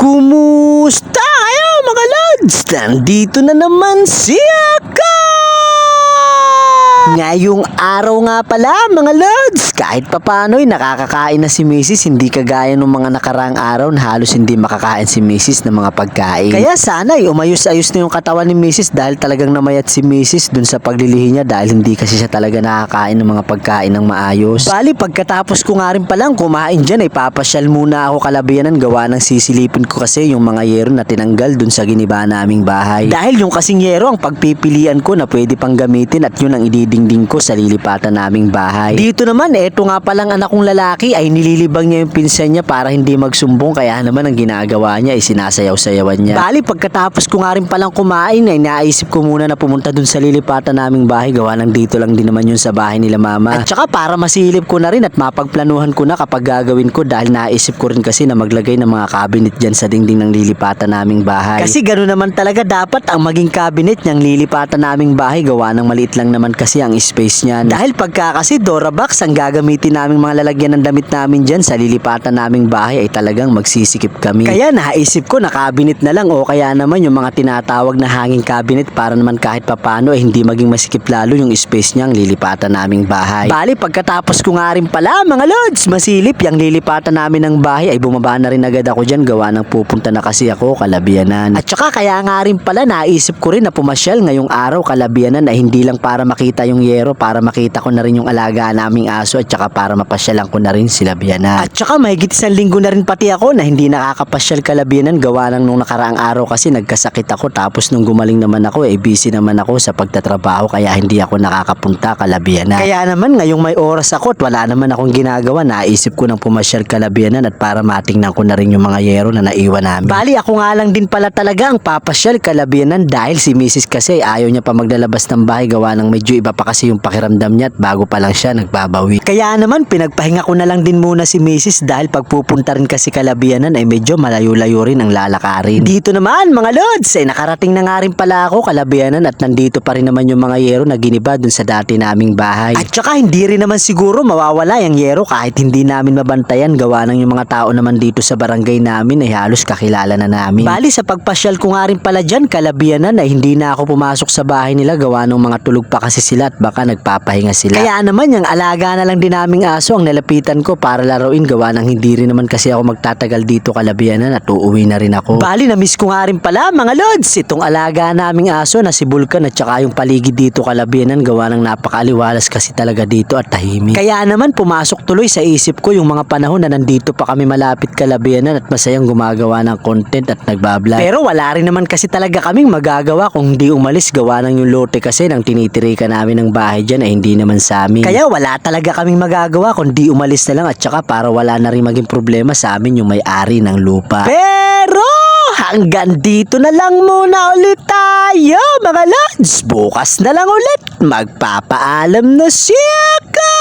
Kumusta kayo mga lods? Nandito na naman si Aka! Ngayong araw nga pala mga lods, kahit papano'y nakakakain na si Mrs. Hindi kagaya ng mga nakaraang araw na halos hindi makakain si Mrs. ng mga pagkain. Kaya sana'y umayos-ayos na yung katawan ni Mrs. dahil talagang namayat si Mrs. dun sa paglilihi niya dahil hindi kasi siya talaga nakakain ng mga pagkain ng maayos. Bali pagkatapos ko nga rin palang kumain dyan ay papasyal muna ako Kalabianan gawa ng sisilipin ko kasi yung mga yero na tinanggal dun sa giniba naming bahay. Dahil yung kasing yero ang pagpipilian ko na pwede pang gamitin at yun ang ididingding ko sa lilipatan naming bahay. Dito naman eto nga palang anak kong lalaki ay nililibang niya yung pinsan niya para hindi magsumbong kaya naman ang ginagawa niya ay sinasayaw-sayawan niya. Bali pagkatapos ko nga rin palang kumain ay naisip ko muna na pumunta dun sa lilipatan naming bahay gawa ng dito lang din naman yun sa bahay nila mama. At saka para masilip ko na rin at mapagplanuhan ko na kapag gagawin ko dahil naisip ko rin kasi na maglagay ng mga cabinet dyan sa dingding ng lilipatan naming bahay. Kasi gano'n naman talaga dapat ang maging cabinet niyang lilipatan naming bahay gawa ng maliit lang naman kasi ang space niyan. Dahil pagka kasi Dora box ang gagamitin naming mga lalagyan ng damit namin dyan sa lilipatan naming bahay ay talagang magsisikip kami. Kaya naisip ko na cabinet na lang o kaya naman yung mga tinatawag na hanging cabinet para naman kahit papano ay hindi maging masikip lalo yung space niyang lilipatan naming bahay. Bali pagkatapos ko nga rin pala mga lods masilip yung lilipatan namin ng bahay ay bumaba na rin agad ako dyan gawa ng pupunta na kasi ako Kalabianan. At saka kaya nga rin pala naisip ko rin na pumasyal ngayong araw Kalabianan ay hindi lang para makita yung yero para makita ko na rin yung alaga naming aso at saka para mapasyalan ko na rin si Labianan. At saka mahigit isang linggo na rin pati ako na hindi nakakapasyal Kalabianan gawa ng nung nakaraang araw kasi nagkasakit ako tapos nung gumaling naman ako eh busy naman ako sa pagtatrabaho kaya hindi ako nakakapunta Kalabianan. Kaya naman ngayong may oras ako at wala naman akong ginagawa naisip ko ng pumasyal Kalabianan at para matingnan ko na rin yung mga yero na naiwan namin. Bali ako nga lang din pala talaga ang papasyal Kalabianan dahil si Mrs. kasi ayaw niya pa maglalabas ng bahay gawa ng medyo iba pa kasi yung pakiramdam niya at bago pa lang siya nagbabawi. Kaya naman pinagpahinga ko na lang din muna si Mrs. dahil pagpupunta rin kasi Kalabianan ay medyo malayo-layo rin ang lalakarin. Dito naman mga lods ay nakarating na nga rin pala ako Kalabianan at nandito pa rin naman yung mga yero na giniba dun sa dati naming bahay. At saka hindi rin naman siguro mawawala yung yero kahit hindi namin mabantayan gawa ng yung mga tao naman dito sa barangay namin ay halos kakilala na namin. Bali sa pagpasyal ko nga rin pala dyan Kalabianan ay hindi na ako pumasok sa bahay nila gawa ng mga tulog pa kasi sila at baka nagpapahinga sila. Kaya naman yung alaga na lang din naming aso ang nalapitan ko para laruin gawa ng hindi rin naman kasi ako magtatagal dito Kalabianan at uuwi na rin ako. Bali na miss ko nga rin pala mga lods itong alaga naming aso na si Vulcan at saka yung paligid dito Kalabianan gawa ng napakaaliwalas kasi talaga dito at tahimik. Kaya naman pumasok tuloy sa isip ko yung mga panahon na nandito pa kami malapit Kalabianan at masayang gumagawa ng content at nagbablog. Pero wala rin naman kasi talaga kaming magagawa kung hindi umalis gawa ng yung lote kasi nang tinitirikan namin ng bahay dyan ay hindi naman sa amin. Kaya wala talaga kaming magagawa kundi umalis na lang at saka para wala na rin maging problema sa amin yung may-ari ng lupa. Pero hanggang dito na lang muna ulit tayo mga lods. Bukas na lang ulit magpapaalam na siya ka.